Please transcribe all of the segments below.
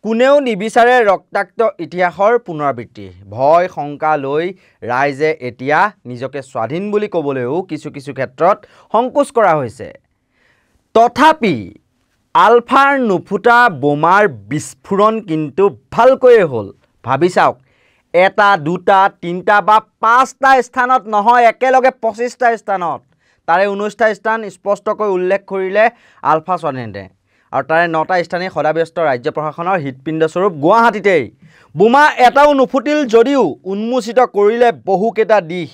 কোনেও নিবিচাৰে ৰক্তাক্ত ইতিহাসৰ পুনৰাবৃত্তি ভয় শংকা লৈ ৰাইজে এতিয়া নিজকে স্বাধীন বুলি ক'বলৈও কিছু ক্ষেত্ৰত সংকোচ কৰা হৈছে তথাপি আলফাৰ নুফুটা বোমাৰ বিস্ফোৰণ কিন্তু ভালকৈ হ'ল ভাবি চাওক এটা দুটা তিনটা বা পাঁচটা স্থানত নহয় একেলগে 25টা স্থানত তাৰে 19টা স্থান স্পষ্টকৈ উল্লেখ কৰিলে আলফা স্বাধীনতে আৰু তাৰে 9টা স্থানীয় সদাব্যস্ত ৰাজ্য প্ৰশাসনৰ হৃদপিণ্ডস্বৰূপ গুৱাহাটীতেই বোমা এটাও নুফুটিল যদিও উন্মোচিত কৰিলে বহুকেইটা দিশ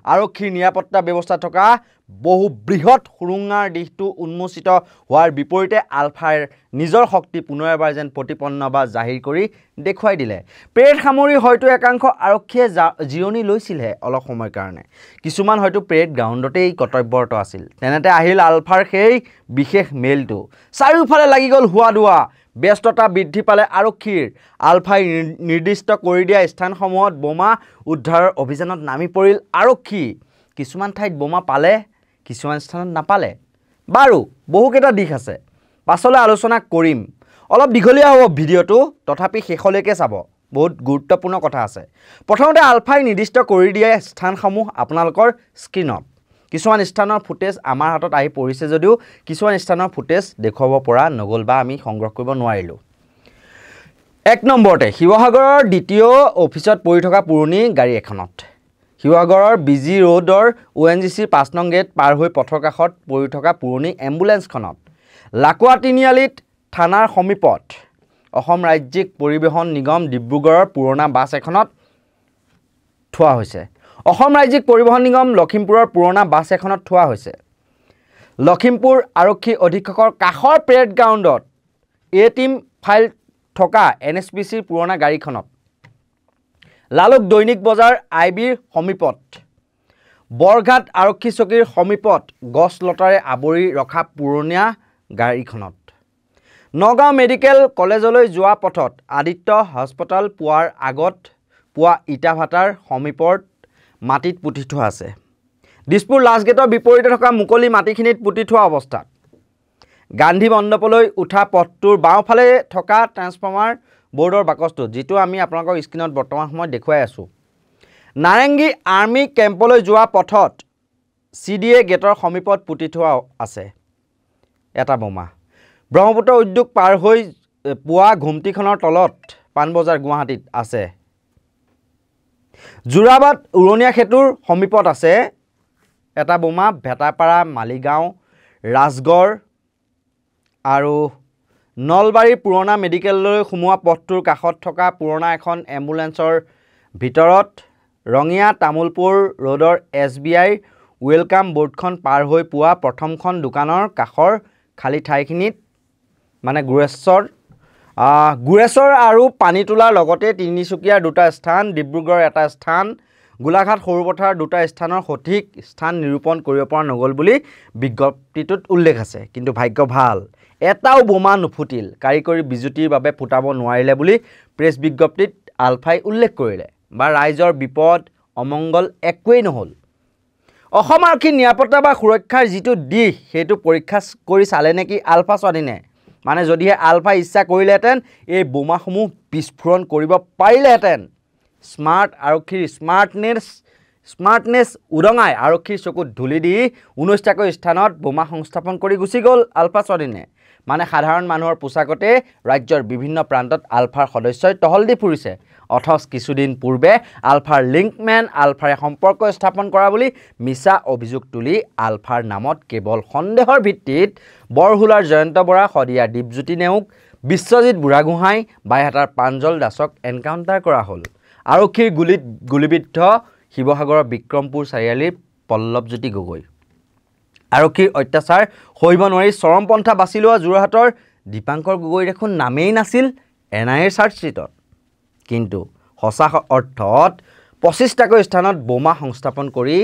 আৰক্ষীৰ নিৰাপত্তা ব্যৱস্থা থকা বহু বৃহৎ সুৰুঙাৰ দিশটো উন্মোচিত হোৱাৰ বিপৰীতে আলফাৰ নিজৰ শক্তি পুনৰ এবাৰ যেন প্ৰতিপন্ন বা জাহিৰ কৰি দেখুৱাই দিলে পেৰেড সামৰি হয়তো একাংশ আৰক্ষীয়ে জিৰণি লৈছিলহে অলপ সময়ৰ কাৰণে কিছুমান হয়তো পেৰেড গ্ৰাউণ্ডতেই কৰ্তব্যৰত আছিল তেনেতে আহিল আলফাৰ সেই বিশেষ মেলটো চাৰিওফালে লাগি গ'ল হুৱা দুৱা ব্যস্ততা বৃদ্ধি পালে আৰক্ষীৰ আলফাই নিৰ্দিষ্ট কৰি দিয়া স্থানসমূহত বোমা উদ্ধাৰৰ অভিযানত নামি পৰিল আৰক্ষী কিছুমান ঠাইত বোমা পালে কিছুমান স্থানত নাপালে বাৰু বহুকেইটা দিশ আছে পাছলৈ আলোচনা কৰিম অলপ দীঘলীয়া হ'ব ভিডিঅ'টো তথাপি শেষলৈকে চাব বহুত গুৰুত্বপূৰ্ণ কথা আছে প্ৰথমতে আলফাই নিৰ্দিষ্ট কৰি দিয়া স্থানসমূহ আপোনালোকৰ স্ক্ৰীনত কিছুমান স্থানৰ ফুটেজ আমাৰ হাতত আহি পৰিছে যদিও কিছুমান স্থানৰ ফুটেজ দেখুৱাব পৰা নগ'ল বা আমি সংগ্ৰহ কৰিব নোৱাৰিলোঁ এক নম্বৰতে শিৱসাগৰৰ দ্বিতীয় অফিচত পৰি থকা পুৰণি গাড়ী এখনত শিৱসাগৰৰ বিজি ৰোডৰ ONGC 5 নং গেট পাৰ হৈ পথৰ কাষত পৰি থকা পুৰণি এম্বুলেন্সখনত লাকুৱা তিনিআলিত থানাৰ সমীপত অসম ৰাজ্যিক পৰিবহণ নিগম ডিব্ৰুগড়ৰ পুৰণা বাছ এখনত থোৱা হৈছে অসম ৰাজ্যিক পৰিবহণ নিগম লখিমপুৰৰ পুৰণা বাছ এখনত থোৱা হৈছে লখিমপুৰ আৰক্ষী অধীক্ষকৰ কাষৰ পেৰেড গ্ৰাউণ্ডত টিম ফাইল থকা NSPCৰ পুৰণা গাড়ীখনত লালুক দৈনিক বজাৰ IBৰ সমীপত বৰঘাট আৰক্ষী চকীৰ সমীপত গছ লতাৰে আৱৰি ৰখা পুৰণীয়া গাড়ীখনত নগাঁও মেডিকেল কলেজলৈ যোৱা পথত আদিত্য হাস্পতাল পোৱাৰ আগত পোৱা ইটা ভাটাৰ সমীপত মাটিত পুতি থোৱা আছে দিছপুৰ লাষ্ট গেটৰ বিপৰীতে থকা মুকলি মাটিখিনিত পুতি থোৱা অৱস্থাত গান্ধী মণ্ডপলৈ উঠা পথটোৰ বাওঁফালে থকা ট্ৰান্সফৰ্মাৰ বোৰ্ডৰ বাকচটো যিটো আমি আপোনালোকৰ স্ক্ৰীনত বৰ্তমান সময়ত দেখুৱাই আছোঁ নাৰেংগী আৰ্মি কেম্পলৈ যোৱা পথত CDA গেটৰ সমীপত পুতি থোৱা আছে এটা বোমা ব্ৰহ্মপুত্ৰ উদ্যোগ পাৰ হৈ পোৱা ঘুমটিখনৰ তলত পাণবজাৰ গুৱাহাটীত আছে জোৰাবাদ উৰণীয়া সেতুৰ সমীপত আছে এটা বোমা ভেটাপাৰা মালিগাঁও ৰাজগড় আৰু নলবাৰী পুৰণা মেডিকেললৈ সোমোৱা পথটোৰ কাষত থকা পুৰণা এখন এম্বুলেন্সৰ ভিতৰত ৰঙিয়া তামুলপুৰ ৰোডৰ SBI ৱেলকাম বোৰ্ডখন পাৰ হৈ পোৱা প্ৰথমখন দোকানৰ কাষৰ খালী ঠাইখিনিত মানে গুৰেশ্বৰ আৰু পানীতোলাৰ লগতে তিনিচুকীয়াৰ দুটা স্থান ডিব্ৰুগড়ৰ এটা স্থান গোলাঘাট সৰুপথাৰ দুটা স্থানৰ সঠিক স্থান নিৰূপণ কৰিব পৰা নগ'ল বুলি বিজ্ঞপ্তিটোত উল্লেখ আছে কিন্তু ভাগ্য ভাল এটাও বোমা নুফুটিল কাৰিকৰী বিজুতিৰ বাবে ফুটাব নোৱাৰিলে বুলি প্ৰেছ বিজ্ঞপ্তিত আলফাই উল্লেখ কৰিলে বা ৰাইজৰ বিপদ অমংগল একোৱেই নহ'ল অসম আৰক্ষীৰ নিৰাপত্তা বা সুৰক্ষাৰ যিটো দিশ সেইটো পৰীক্ষা কৰি চালে নেকি আলফা স্বাধীনে মানে যদিহে আলফাই ইচ্ছা কৰিলেহেঁতেন এই বোমাসমূহ বিস্ফোৰণ কৰিব পাৰিলেহেঁতেন স্মাৰ্ট আৰক্ষীৰ স্মাৰ্টনেছ উদঙাই আৰক্ষীৰ চকুত ধূলি দি 19টাকৈ স্থানত বোমা সংস্থাপন কৰি গুচি গ'ল আলফা স্বাধীনে মানে সাধাৰণ মানুহৰ পোছাকতে ৰাজ্যৰ বিভিন্ন প্ৰান্তত আলফাৰ সদস্যই টহল দি ফুৰিছে অথচ কিছুদিন পূৰ্বে আলফাৰ লিংকমেন আলফাৰে সম্পৰ্ক স্থাপন কৰা বুলি মিছা অভিযোগ তুলি আলফাৰ নামত কেৱল সন্দেহৰ ভিত্তিত বৰহুলাৰ জয়ন্ত বৰা শদিয়াৰ দীপজ্যোতি নেওগ বিশ্বজিৎ বুঢ়াগোহাঁই বাইহাটাৰ প্ৰাঞ্জল দাসক এনকাউণ্টাৰ কৰা হ'ল আৰক্ষীৰ গুলীত গুলীবিদ্ধ শিৱসাগৰৰ বিক্ৰমপুৰ চাৰিআলিৰ পল্লৱজ্যোতি গগৈ আৰক্ষীৰ অত্যাচাৰ সহিব নোৱাৰি চৰমপন্থা বাছি লোৱা যোৰহাটৰ দীপাংকৰ গগৈ দেখোন নামেই নাছিল NIAৰ চাৰ্জশ্বিটত কিন্তু সঁচা অৰ্থত 25টাকৈ স্থানত বোমা সংস্থাপন কৰি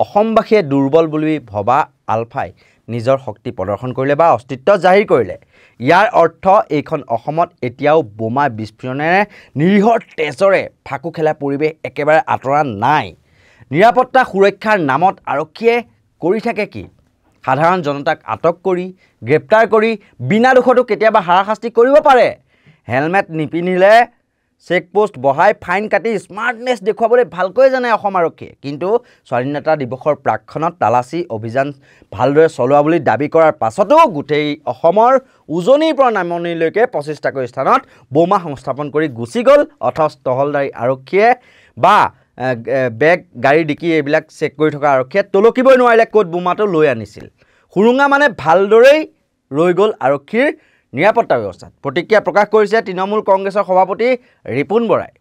অসমবাসীয়ে দুৰ্বল বুলি ভবা আলফাই নিজৰ শক্তি প্ৰদৰ্শন কৰিলে বা অস্তিত্ব জাহিৰ কৰিলে ইয়াৰ অৰ্থ এইখন অসমত এতিয়াও বোমা বিস্ফোৰণেৰে নিৰীহৰ তেজৰে ফাকু খেলা পৰিৱেশ একেবাৰে আঁতৰা নাই নিৰাপত্তা সুৰক্ষাৰ নামত আৰক্ষীয়ে কৰি থাকে কি সাধাৰণ জনতাক আটক কৰি গ্ৰেপ্তাৰ কৰি বিনা দোষতো কেতিয়াবা হাৰাশাস্তি কৰিব পাৰে হেলমেট নিপিন্ধিলে চেকপোষ্ট বহাই ফাইন কাটি স্মাৰ্টনেছ দেখুৱাবলৈ ভালকৈ জানে অসম আৰক্ষীয়ে। কিন্তু স্বাধীনতা দিৱসৰ প্ৰাকক্ষণত তালাচী অভিযান ভালদৰে চলোৱা বুলি দাবী কৰাৰ পাছতো গোটেই অসমৰ উজনিৰ পৰা নামনিলৈকে 25টাকৈ স্থানত বোমা সংস্থাপন কৰি গুচি গ'ল। অথচ টহলদাৰী আৰক্ষীয়ে বা বেগ গাড়ী ডিকি এইবিলাক চেক কৰি থকা আৰক্ষীয়ে তলকিবই নোৱাৰিলে ক'ত বোমাটো লৈ আনিছিল। সুৰুঙা মানে ভালদৰেই ৰৈ গ'ল আৰক্ষীৰ নিৰাপত্তা ব্যৱস্থাত। প্ৰতিক্ৰিয়া প্ৰকাশ কৰিছে তৃণমূল কংগ্ৰেছৰ সভাপতি ৰিপুণ বৰাই।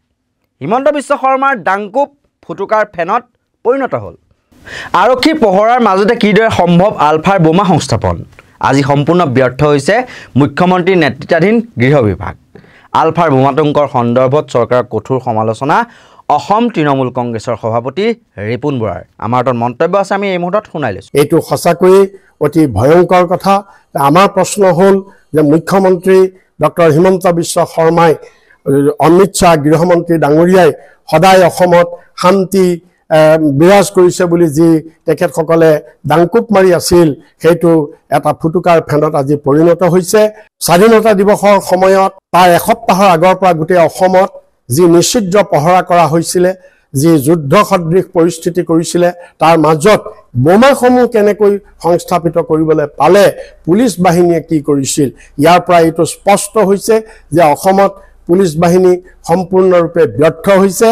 হিমন্ত বিশ্ব শৰ্মাৰ ডাংকুপ ফুটুকাৰ ফেনত পৰিণত হ'ল। আৰক্ষীৰ পহৰাৰ মাজতে কিদৰে সম্ভৱ আলফাৰ বোমা সংস্থাপন? আজি সম্পূৰ্ণ ব্যৰ্থ হৈছে মুখ্যমন্ত্ৰীৰ নেতৃত্বাধীন গৃহ বিভাগ। আলফাৰ বোমাতংকৰ সন্দৰ্ভত চৰকাৰৰ কঠোৰ সমালোচনা অসম তৃণমূল কংগ্ৰেছৰ সভাপতি ৰিপুণ বৰাৰ। আমাৰ তাত মন্তব্য আছে, আমি এই মুহূৰ্তত শুনাই লৈছোঁ। এইটো সঁচাকৈয়ে অতি ভয়ংকৰ কথা। আমাৰ প্ৰশ্ন হ'ল যে মুখ্যমন্ত্ৰী ডক্টৰ হিমন্ত বিশ্ব শৰ্মাই, অমিত শ্বাহ গৃহমন্ত্ৰী ডাঙৰীয়াই সদায় অসমত শান্তি বিৰাজ কৰিছে বুলি যি তেখেতসকলে ডাংকুপ মাৰি আছিল, সেইটো এটা ফুটুকাৰ ফেনত আজি পৰিণত হৈছে। স্বাধীনতা দিৱসৰ সময়ত প্ৰায় এসপ্তাহৰ আগৰ পৰা গোটেই অসমত যি নিষিদ্ধ পহৰা কৰা হৈছিলে, যি যুদ্ধ সদৃশ পৰিস্থিতি কৰিছিলে, তাৰ মাজত বোমাসমূহ কেনেকৈ সংস্থাপিত কৰিবলৈ পালে, পুলিচ বাহিনীয়ে কি কৰিছিল, ইয়াৰ পৰা এইটো স্পষ্ট হৈছে যে অসমত পুলিচ বাহিনী সম্পূৰ্ণৰূপে ব্যৰ্থ হৈছে।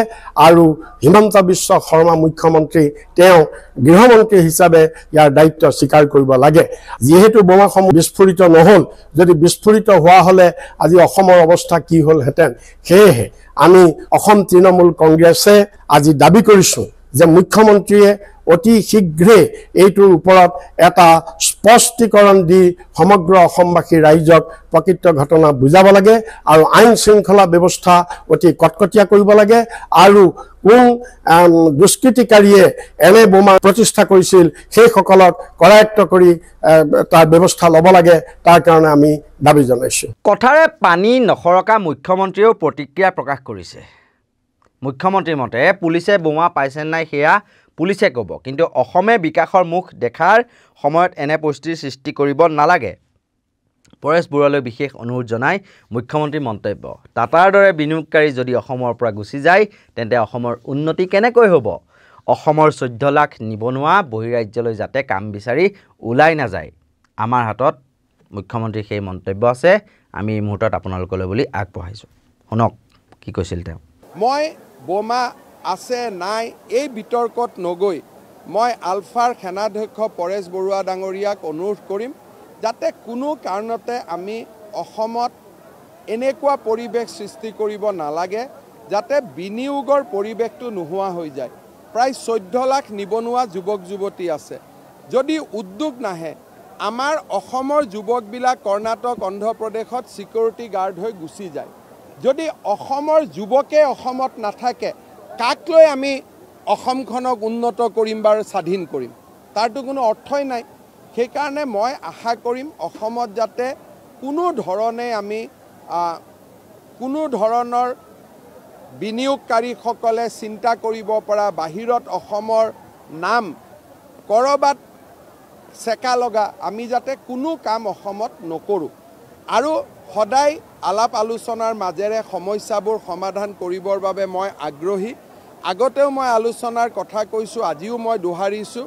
আৰু হিমন্ত বিশ্ব শৰ্মা মুখ্যমন্ত্ৰী, তেওঁ গৃহমন্ত্ৰী হিচাপে ইয়াৰ দায়িত্ব স্বীকাৰ কৰিব লাগে। যিহেতু বোমাসমূহ বিস্ফোৰিত নহ'ল, যদি বিস্ফোৰিত হোৱা হ'লে আজি অসমৰ অৱস্থা কি হ'লহেঁতেন। সেয়েহে আমি অসম তৃণমূল কংগ্ৰেছে আজি দাবী কৰিছোঁ যে মুখ্যমন্ত্ৰীয়ে অতি শীঘ্ৰে এইটোৰ ওপৰত এটা স্পষ্টীকৰণ দি সমগ্ৰ অসমবাসী ৰাইজক প্ৰকৃত ঘটনা বুজাব লাগে আৰু আইন শৃংখলা ব্যৱস্থা অতি কটকটীয়া কৰিব লাগে। আৰু কোন দুষ্কৃতিকাৰীয়ে এনে বোমা প্ৰতিষ্ঠা কৰিছিল সেইসকলক কৰায়ত্ব কৰি তাৰ ব্যৱস্থা ল'ব লাগে, তাৰ কাৰণে আমি দাবী জনাইছোঁ। কথাৰে পানী নসৰকা মুখ্যমন্ত্ৰীয়েও প্ৰতিক্ৰিয়া প্ৰকাশ কৰিছে। মুখ্যমন্ত্ৰীৰ মতে পুলিচে বোমা পাইছে নাই সেয়া পুলিচে ক'ব, কিন্তু অসমে বিকাশৰ মুখ দেখাৰ সময়ত এনে পৰিস্থিতিৰ সৃষ্টি কৰিব নালাগে। পৰেশ বৰুৱালৈ বিশেষ অনুৰোধ জনাই মুখ্যমন্ত্ৰীৰ মন্তব্য। টাটাৰ দৰে বিনিয়োগকাৰী যদি অসমৰ পৰা গুচি যায় তেন্তে অসমৰ উন্নতি কেনেকৈ হ'ব? অসমৰ 14 লাখ নিবনুৱা বহিৰাজ্যলৈ যাতে কাম বিচাৰি ওলাই নাযায়। আমাৰ হাতত মুখ্যমন্ত্ৰীৰ সেই মন্তব্য আছে, আমি এই মুহূৰ্তত আপোনালোকলৈ বুলি আগবঢ়াইছোঁ। শুনক কি কৈছিল তেওঁ। মই বোমা আছে নাই এই বিতৰ্কত নগৈ মই আলফাৰ সেনাধ্যক্ষ পৰেশ বৰুৱা ডাঙৰীয়াক অনুৰোধ কৰিম যাতে কোনো কাৰণতে আমি অসমত এনেকুৱা পৰিৱেশ সৃষ্টি কৰিব নালাগে যাতে বিনিয়োগৰ পৰিৱেশটো নোহোৱা হৈ যায়। প্ৰায় 14 লাখ নিবনুৱা যুৱক যুৱতী আছে। যদি উদ্যোগ নাহে, আমাৰ অসমৰ যুৱকবিলাক কৰ্ণাটক অন্ধ্ৰপ্ৰদেশত ছিকিউৰিটি গাৰ্ড হৈ গুচি যায়। যদি অসমৰ যুৱকে অসমত নাথাকে, কাক লৈ আমি অসমখনক উন্নত কৰিম বা স্বাধীন কৰিম? তাৰতো কোনো অৰ্থই নাই। সেইকাৰণে মই আশা কৰিম অসমত যাতে কোনো ধৰণৰ বিনিয়োগকাৰীসকলে চিন্তা কৰিব পৰা বাহিৰত অসমৰ নাম ক'ৰবাত চেকা লগা আমি যাতে কোনো কাম অসমত নকৰোঁ আৰু সদায় আলাপ আলোচনাৰ মাজেৰে সমস্যাবোৰ সমাধান কৰিবৰ বাবে মই আগ্ৰহী। আগতেও মই আলোচনাৰ কথা কৈছোঁ, আজিও মই দোহাৰিছোঁ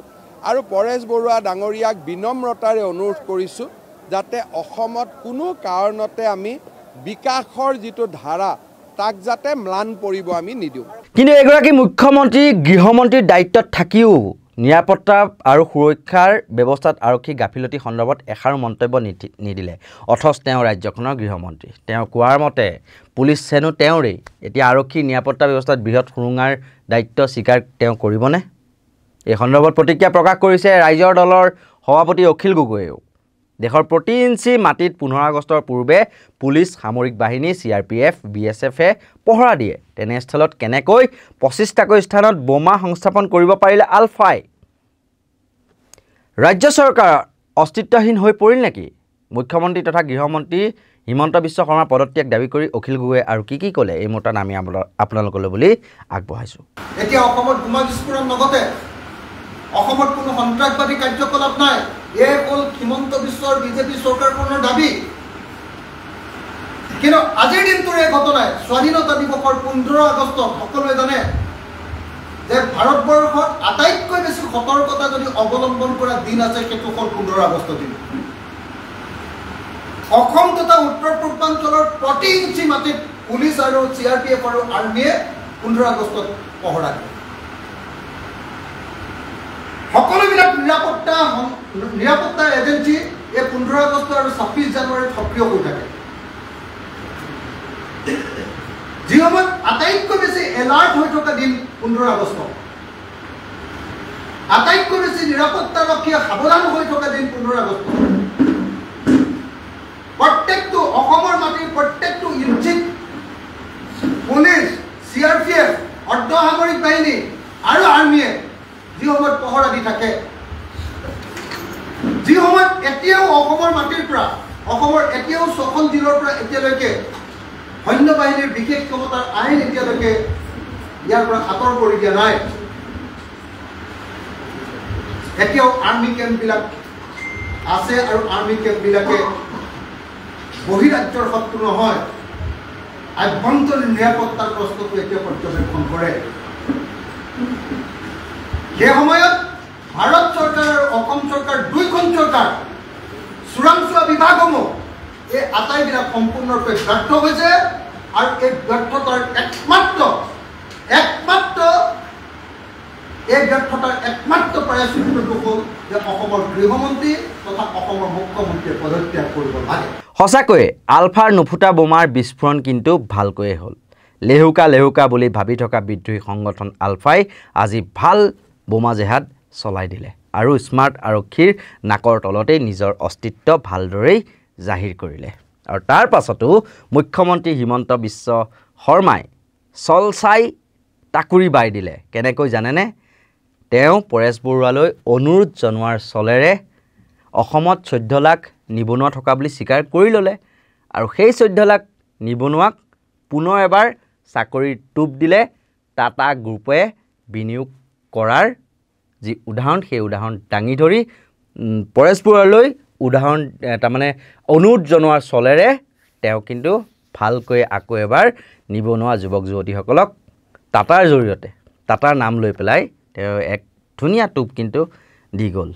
আৰু পৰেশ বৰুৱা ডাঙৰীয়াক বিনম্ৰতাৰে অনুৰোধ কৰিছোঁ যাতে অসমত কোনো কাৰণতে আমি বিকাশৰ যিটো ধাৰা তাক যাতে ম্লান পৰিব আমি নিদিওঁ। কিন্তু এগৰাকী মুখ্যমন্ত্ৰী গৃহমন্ত্ৰীৰ দায়িত্বত থাকিও নিৰাপত্তা আৰু সুৰক্ষাৰ ব্যৱস্থাত আৰক্ষী গাফিলতি সন্দৰ্ভত এষাৰো মন্তব্য নিদিলে। অথচ তেওঁ ৰাজ্যখনৰ গৃহমন্ত্ৰী। তেওঁ কোৱাৰ মতে পুলিচ হেনো তেওঁৰেই। এতিয়া আৰক্ষী নিৰাপত্তা ব্যৱস্থাত বৃহৎ সুৰুঙাৰ দায়িত্ব স্বীকাৰ তেওঁ কৰিবনে? এই সন্দৰ্ভত প্ৰতিক্ৰিয়া প্ৰকাশ কৰিছে ৰাইজৰ দলৰ সভাপতি অখিল গগৈয়েও। দেশৰ প্ৰতি ইঞ্চি মাটিত 15 আগষ্টৰ পূৰ্বে পুলিচ, সামৰিক বাহিনী, CRPF, BSFে পহৰা দিয়ে। তেনেস্থলত কেনেকৈ 25টাকৈ স্থানত বোমা সংস্থাপন কৰিব পাৰিলে আলফাই? ৰাজ্য চৰকাৰ অস্তিত্বহীন হৈ পৰিল নেকি? মুখ্যমন্ত্ৰী তথা গৃহমন্ত্ৰী হিমন্ত বিশ্ব শৰ্মাৰ পদত্যাগ দাবী কৰি অখিল গগৈয়ে আৰু কি ক'লে এই মুহূৰ্তত আমি আপোনালোকলৈ বুলি আগবঢ়াইছোঁ। এতিয়া অসমত বোমা বিস্ফোৰণ নঘটে, অসমত কোনো সন্ত্ৰাসবাদী কাৰ্যকলাপ নাই। এই হ'ল হিমন্ত বিশ্বৰ বিজেপি চৰকাৰখনৰ দাবী। কিন্তু আজিৰ দিনটোৰ এই ঘটনাই স্বাধীনতা দিৱসৰ 15 আগষ্টত সকলোৱে জানে যে ভাৰতবৰ্ষত আটাইতকৈ বেছি সতৰ্কতা যদি অৱলম্বন কৰা দিন আছে সেইটো হ'ল 15 আগষ্ট দিন। অসম তথা উত্তৰ পূৰ্বাঞ্চলৰ প্ৰতি ইঞ্চি মাটিত পুলিচ আৰু CRPF আৰু আৰ্মীয়ে 15 আগষ্টত পহৰা দিয়ে। সকলোবিলাক নিৰাপত্তা এজেঞ্চি এই 15 আগষ্ট আৰু 26 জানুৱাৰীত সক্ৰিয় হৈ থাকে। যি সময়ত আটাইতকৈ বেছি এলাৰ্ট হৈ থকা দিন 15 আগষ্ট, আটাইতকৈ বেছি নিৰাপত্তাৰক্ষীয়ে সাৱধান হৈ থকা দিন 15 আগষ্ট। প্ৰত্যেকটো অসমৰ মাটিৰ প্ৰত্যেকটো ইঞ্চিত পুলিচ, CRPF, অৰ্ধসামৰিক বাহিনী আৰু আৰ্মীয়ে যি সময়ত পহৰা দি থাকে, যি সময়ত এতিয়াও অসমৰ মাটিৰ পৰা, অসমৰ এতিয়াও 6খন জিলাৰ পৰা এতিয়ালৈকে সৈন্য বাহিনীৰ বিশেষ ক্ষমতাৰ আইন এতিয়ালৈকে ইয়াৰ পৰা আঁতৰ কৰি দিয়া নাই। এতিয়াও আৰ্মি কেম্পবিলাক আছে আৰু আৰ্মি কেম্পবিলাকে বহিৰাজ্যৰ শত্ৰু নহয়, আভ্যন্তৰীণ নিৰাপত্তাৰ প্ৰশ্নটো এতিয়া পৰ্যবেক্ষণ কৰে। সেই সময়ত ভাৰত চৰকাৰ আৰু অসম চৰকাৰ দুইখন চৰকাৰ চোৰাংচোৱা বিভাগসমূহ এই আটাইবিলাক সম্পূৰ্ণৰূপে ব্যৰ্থ হৈছে আৰু এই ব্যৰ্থতাৰ একমাত্ৰ প্ৰায়চিত্ৰটো হ'ল যে অসমৰ গৃহমন্ত্ৰী তথা অসমৰ মুখ্যমন্ত্ৰীয়ে পদত্যাগ কৰিব লাগে। সঁচাকৈয়ে আলফাৰ নুফুটা বোমাৰ বিস্ফোৰণ কিন্তু ভালকৈয়ে হ'ল। লেহুকা বুলি ভাবি থকা বিদ্ৰোহী সংগঠন আলফাই আজি ভাল বোমা জেহাদ চলাই দিলে আৰু স্মাৰ্ট আৰক্ষীৰ নাকৰ তলতেই নিজৰ অস্তিত্ব ভালদৰেই জাহিৰ কৰিলে। আৰু তাৰ পাছতো মুখ্যমন্ত্ৰী হিমন্ত বিশ্ব শৰ্মাই চলচাই টাকুৰি বাই দিলে। কেনেকৈ জানেনে? তেওঁ পৰেশ বৰুৱালৈ অনুৰোধ জনোৱাৰ চলেৰে অসমত 14 লাখ নিবনুৱা থকা বুলি স্বীকাৰ কৰি ল'লে আৰু সেই 14 লাখ নিবনুৱাক পুনৰ এবাৰ চাকৰিৰ টোপ দিলে টাটা গ্ৰুপে বিনিয়োগ কৰাৰ যি উদাহৰণ, সেই উদাহৰণ দাঙি ধৰি পৰেশ বৰুৱালৈ তাৰমানে অনুৰোধ জনোৱাৰ চলেৰে তেওঁ কিন্তু ভালকৈ আকৌ এবাৰ নিবনুৱা যুৱক যুৱতীসকলক টাটাৰ জৰিয়তে, টাটাৰ নাম লৈ পেলাই তেওঁ এক ধুনীয়া টোপ কিন্তু দি গ'ল।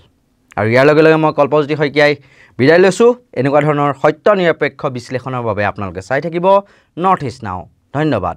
আৰু ইয়াৰ লগে লগে মই কল্পজ্যোতি শইকীয়াই বিদায় লৈছোঁ। এনেকুৱা ধৰণৰ সত্য নিৰপেক্ষ বিশ্লেষণৰ বাবে আপোনালোকে চাই থাকিব নৰ্থ ইষ্ট নাও। ধন্যবাদ।